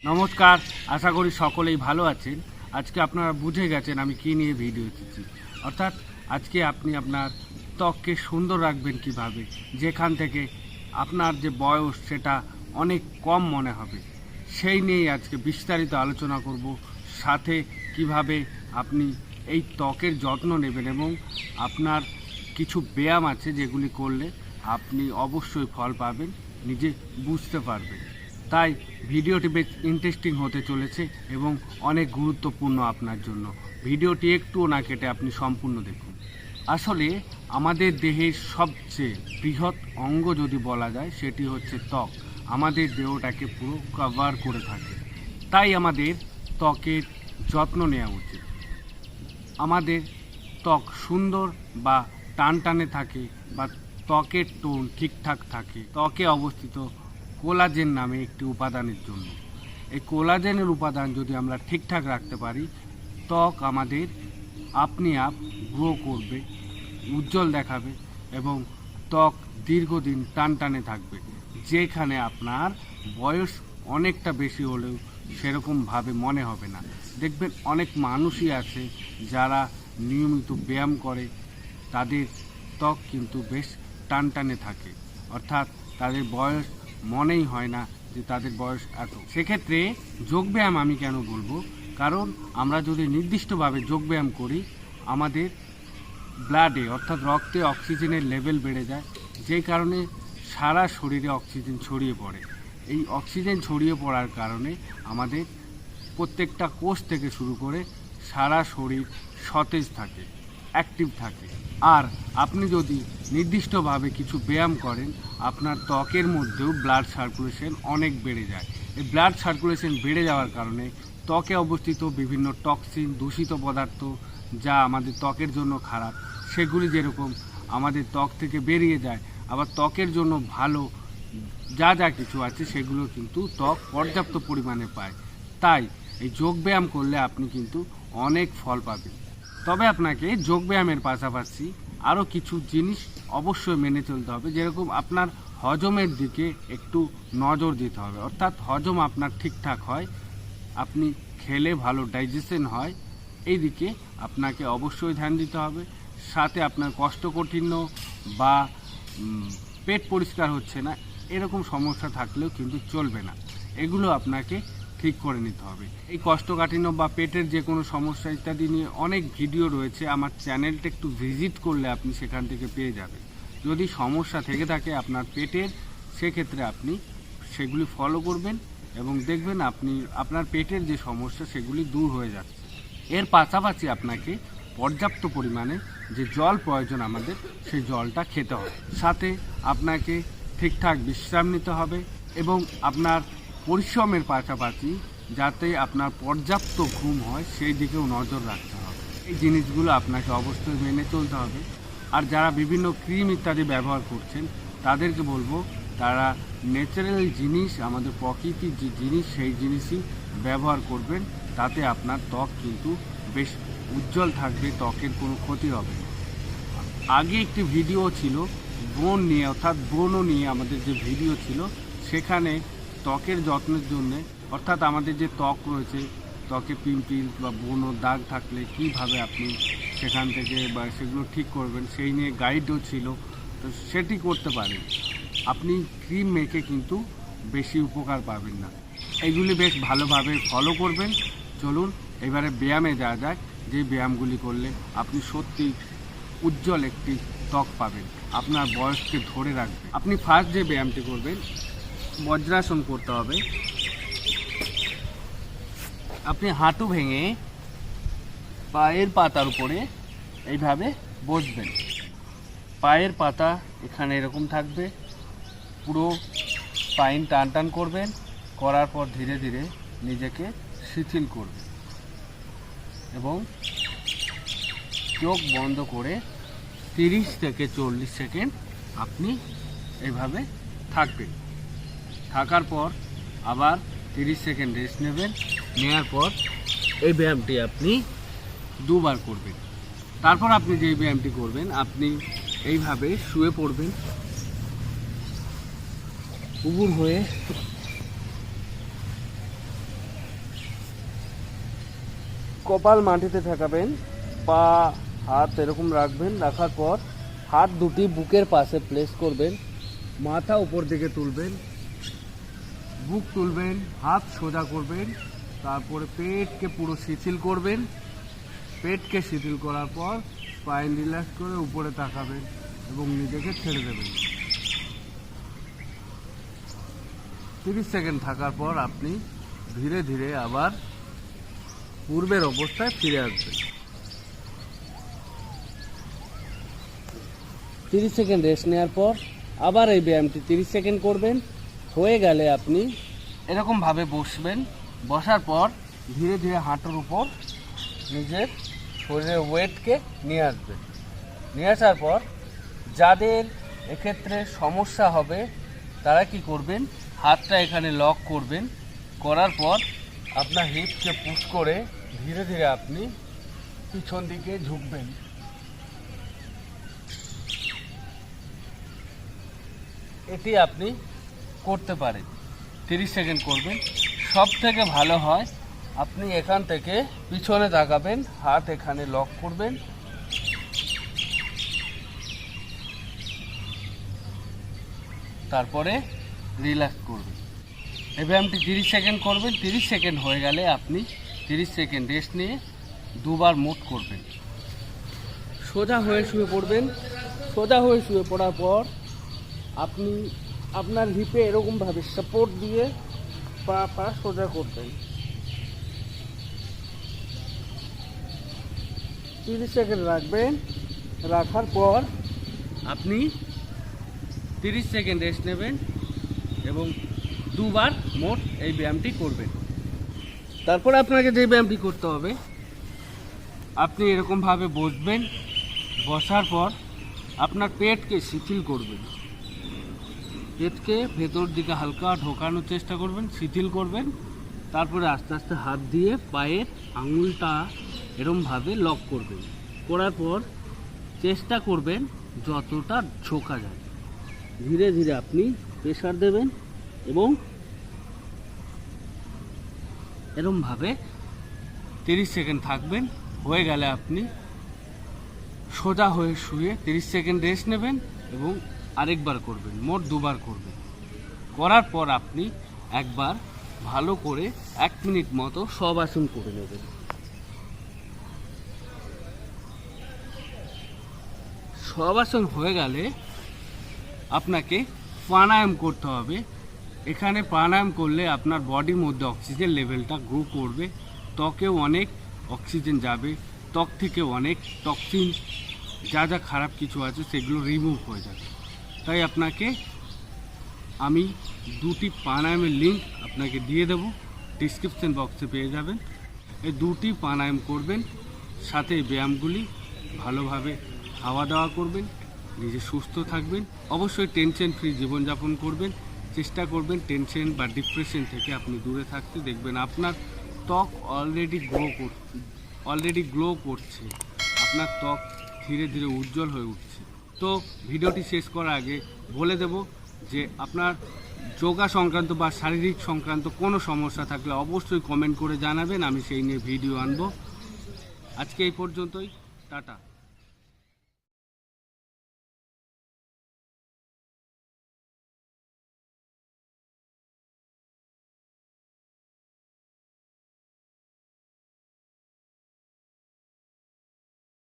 নমস্কার, আশা করি সকলেই ভালো আছেন। আজকে আপনারা বুঝে গেছেন আমি কী নিয়ে ভিডিও দিচ্ছি। অর্থাৎ আজকে আপনি আপনার ত্বককে সুন্দর রাখবেন কিভাবে, যেখান থেকে আপনার যে বয়স সেটা অনেক কম মনে হবে, সেই নিয়েই আজকে বিস্তারিত আলোচনা করব। সাথে কিভাবে আপনি এই ত্বকের যত্ন নেবেন এবং আপনার কিছু ব্যায়াম আছে যেগুলি করলে আপনি অবশ্যই ফল পাবেন, নিজে বুঝতে পারবেন। তাই ভিডিওটি বেশ ইন্টারেস্টিং হতে চলেছে এবং অনেক গুরুত্বপূর্ণ আপনার জন্য। ভিডিওটি একটুও না কেটে আপনি সম্পূর্ণ দেখুন। আসলে আমাদের দেহের সবচেয়ে বৃহৎ অঙ্গ যদি বলা যায় সেটি হচ্ছে ত্বক। আমাদের দেহটাকে পুরো কভার করে থাকে। তাই আমাদের ত্বকের যত্ন নেওয়া উচিত। আমাদের ত্বক সুন্দর বা টানটানে থাকে বা ত্বকের টোন ঠিকঠাক থাকে ত্বকে অবস্থিত কোলাজেন নামে একটি উপাদানের জন্য। এই কোলাজেনের উপাদান যদি আমরা ঠিকঠাক রাখতে পারি, ত্বক আমাদের আপনি আপ গ্রো করবে, উজ্জ্বল দেখাবে এবং ত্বক দীর্ঘদিন টানটানে থাকবে। যেখানে আপনার বয়স অনেকটা বেশি হলেও সেরকমভাবে মনে হবে না। দেখবেন অনেক মানুষই আছে যারা নিয়মিত ব্যায়াম করে, তাদের ত্বক কিন্তু বেশ টানটানে থাকে, অর্থাৎ তাদের বয়স মনেই হয় না যে তাদের বয়স এত। সেক্ষেত্রে যোগব্যায়াম আমি কেন বলবো, কারণ আমরা যদি নির্দিষ্টভাবে যোগব্যায়াম করি আমাদের ব্লাডে অর্থাৎ রক্তে অক্সিজেনের লেভেল বেড়ে যায়, যেই কারণে সারা শরীরে অক্সিজেন ছড়িয়ে পড়ে। এই অক্সিজেন ছড়িয়ে পড়ার কারণে আমাদের প্রত্যেকটা কোষ থেকে শুরু করে সারা শরীর সতেজ থাকে, অ্যাক্টিভ থাকে। আর আপনি যদি নির্দিষ্টভাবে কিছু ব্যায়াম করেন, আপনার ত্বকের মধ্যেও ব্লাড সার্কুলেশন অনেক বেড়ে যায়। এই ব্লাড সার্কুলেশন বেড়ে যাওয়ার কারণে ত্বকে অবস্থিত বিভিন্ন টক্সিন, দূষিত পদার্থ যা আমাদের ত্বকের জন্য খারাপ, সেগুলি যেরকম আমাদের ত্বক থেকে বেরিয়ে যায়, আবার ত্বকের জন্য ভালো যা যা কিছু আছে সেগুলো কিন্তু ত্বক পর্যাপ্ত পরিমাণে পায়। তাই এই যোগব্যায়াম করলে আপনি কিন্তু অনেক ফল পাবেন। তবে আপনাকে যোগব্যায়ামের পাশাপাশি আরও কিছু জিনিস অবশ্যই মেনে চলতে হবে, যেরকম আপনার হজমের দিকে একটু নজর দিতে হবে। অর্থাৎ হজম আপনার ঠিকঠাক হয়, আপনি খেলে ভালো ডাইজেশন হয়, এই দিকে আপনাকে অবশ্যই ধ্যান দিতে হবে। সাথে আপনার কোষ্ঠকাঠিন্য বা পেট পরিষ্কার হচ্ছে না এরকম সমস্যা থাকলেও কিন্তু চলবে না, এগুলো আপনাকে ঠিক করে নিতে হবে। এই কোষ্ঠকাঠিন্য বা পেটের যে কোনো সমস্যা ইত্যাদি নিয়ে অনেক ভিডিও রয়েছে, আমার চ্যানেলটা একটু ভিজিট করলে আপনি সেখান থেকে পেয়ে যাবেন। যদি সমস্যা থেকে থাকে আপনার পেটের, সেক্ষেত্রে আপনি সেগুলি ফলো করবেন এবং দেখবেন আপনি আপনার পেটের যে সমস্যা সেগুলি দূর হয়ে যাচ্ছে। এর পাশাপাশি আপনাকে পর্যাপ্ত পরিমাণে যে জল প্রয়োজন আমাদের, সেই জলটা খেতে হবে। সাথে আপনাকে ঠিকঠাক বিশ্রাম নিতে হবে এবং আপনার পরিশ্রমের পাশাপাশি যাতে আপনার পর্যাপ্ত ঘুম হয় সেই দিকেও নজর রাখতে হবে। এই জিনিসগুলো আপনাকে অবশ্যই মেনে চলতে হবে। আর যারা বিভিন্ন ক্রিম ইত্যাদি ব্যবহার করছেন তাদেরকে বলবো তারা ন্যাচারাল জিনিস, আমাদের প্রকৃতির যে জিনিস সেই জিনিসই ব্যবহার করবেন, তাতে আপনার ত্বক কিন্তু বেশ উজ্জ্বল থাকবে, ত্বকের কোনো ক্ষতি হবে না। আগে একটি ভিডিও ছিল ব্রণ নিয়ে, অর্থাৎ ব্রণ নিয়ে আমাদের যে ভিডিও ছিল, সেখানে ত্বকের যত্নের জন্য অর্থাৎ আমাদের যে ত্বক রয়েছে, ত্বকে পিম্পল বা ব্রণ দাগ থাকলে কীভাবে আপনি সেখান থেকে বা সেগুলো ঠিক করবেন সেই নিয়ে গাইডও ছিল। তো সেটি করতে পারেন। আপনি ক্রিম মেখে কিন্তু বেশি উপকার পাবেন না, এগুলি বেশ ভালোভাবে ফলো করবেন। চলুন এবারে ব্যায়ামে যাওয়া যাক, যে ব্যায়ামগুলি করলে আপনি সত্যি উজ্জ্বল একটি ত্বক পাবেন, আপনার বয়সকে ধরে রাখবে। আপনি ফার্স্ট যে ব্যায়ামটি করবেন, বজ্রাসন করতে হবে। আপনি হাঁটু ভেঙে পায়ের পাতার উপরে এইভাবে বসবেন। পায়ের পাতা এখানে এরকম থাকবে, পুরো স্পাইন টান টান করবেন, করার পর ধীরে ধীরে নিজেকে শিথিল করবেন এবং চোখ বন্ধ করে 30 থেকে 40 সেকেন্ড আপনি এইভাবে থাকবেন। থাকার পর আবার 30 সেকেন্ড রেস্ট নেবেন। নেওয়ার পর এই ব্যায়ামটি আপনি দুবার করবেন। তারপর আপনি যেই ব্যায়ামটি করবেন, আপনি এইভাবে শুয়ে পড়বেন, উবুর হয়ে কপাল মাটিতে ঠেকাবেন, পা হাত এরকম রাখবেন, রাখার পর হাত দুটি বুকের পাশে প্লেস করবেন, মাথা উপর দিকে তুলবেন, বুক তুলবেন, হাত সোজা করবেন, তারপরে পেটকে পুরো শিথিল করবেন। পেটকে শিথিল করার পর স্পাইন রিল্যাক্স করে উপরে তাকাবেন এবং নিজেকে ছেড়ে দেবেন। 30 সেকেন্ড থাকার পর আপনি ধীরে ধীরে আবার পূর্বের অবস্থায় ফিরে আসবেন। 30 সেকেন্ড রেস্ট নেওয়ার পর আবার এই ব্যায়ামটি 30 সেকেন্ড করবেন। হয়ে গেলে আপনি এরকমভাবে বসবেন। বসার পর ধীরে ধীরে হাঁটুর উপর নিজের শরীরের ওয়েটকে নিয়ে আসবেন। নিয়ে আসার পর যাদের এক্ষেত্রে সমস্যা হবে তারা কি করবেন, হাতটা এখানে লক করবেন। করার পর আপনার হিপকে পুশ করে ধীরে ধীরে আপনি পিছন দিকে ঝুঁকবেন। এটি আপনি করতে পারেন, 30 সেকেন্ড করবেন। সব থেকে ভালো হয় আপনি এখান থেকে পিছনে তাকাবেন, হাত এখানে লক করবেন, তারপরে রিল্যাক্স করবেন। এই ব্যায়ামটি 30 সেকেন্ড করবেন। 30 সেকেন্ড হয়ে গেলে আপনি 30 সেকেন্ড রেস্ট নিয়ে দুবার মুভ করবেন। সোজা হয়ে শুয়ে পড়বেন। সোজা হয়ে শুয়ে পড়ার পর আপনি আপনার হিপে এরকমভাবে সাপোর্ট দিয়ে পা সোজা করবেন। 30 সেকেন্ড রাখবেন। রাখার পর আপনি 30 সেকেন্ড রেস্ট নেবেন এবং দুবার মোট এই ব্যায়ামটি করবেন। তারপর আপনাকে যে ব্যায়ামটি করতে হবে, আপনি এরকমভাবে বসবেন। বসার পর আপনার পেটকে শিথিল করবেন। পেটকে ভেতর দিকে হালকা ঢোকানোর চেষ্টা করবেন, শিথিল করবেন। তারপরে আস্তে আস্তে হাত দিয়ে পায়ের আঙুলটা এরমভাবে লক করবেন। করার পর চেষ্টা করবেন যতটা ঝোঁকা যায়। ধীরে ধীরে আপনি প্রেসার দেবেন এবং এরমভাবে 30 সেকেন্ড থাকবেন। হয়ে গেলে আপনি সোজা হয়ে শুয়ে 30 সেকেন্ড রেস্ট নেবেন এবং আরেকবার করবেন, মোট দুবার করবেন। করার পর আপনি একবার ভালো করে 1 মিনিট মতো শবাসন করে নেবেন। শবাসন হয়ে গেলে আপনাকে প্রাণায়াম করতে হবে। এখানে প্রাণায়াম করলে আপনার বডির মধ্যে অক্সিজেন লেভেলটা গ্রো করবে, ত্বকেও অনেক অক্সিজেন যাবে, ত্বক থেকে অনেক টক্সিন যা যা খারাপ কিছু আছে সেগুলো রিমুভ হয়ে যাবে। তাই আপনাকে আমি 2টি প্রাণায়ামের লিঙ্ক আপনাকে দিয়ে দেব, ডিসক্রিপশন বক্সে পেয়ে যাবেন। এই 2টি প্রাণায়াম করবেন, সাথে এই ব্যায়ামগুলি ভালোভাবে খাওয়া দাওয়া করবেন, নিজে সুস্থ থাকবেন। অবশ্যই টেনশন ফ্রি জীবনযাপন করবেন। চেষ্টা করবেন টেনশন বা ডিপ্রেশন থেকে আপনি দূরে থাকতে। দেখবেন আপনার ত্বক অলরেডি গ্লো করছে, আপনার ত্বক ধীরে ধীরে উজ্জ্বল হয়ে উঠছে। তো ভিডিওটি শেষ করার আগে বলে দেব যে আপনার যোগা সংক্রান্ত বা শারীরিক সংক্রান্ত কোনো সমস্যা থাকলে অবশ্যই কমেন্ট করে জানাবেন, আমি সেই নিয়ে ভিডিও আনবো। আজকে এই পর্যন্তই, টাটা।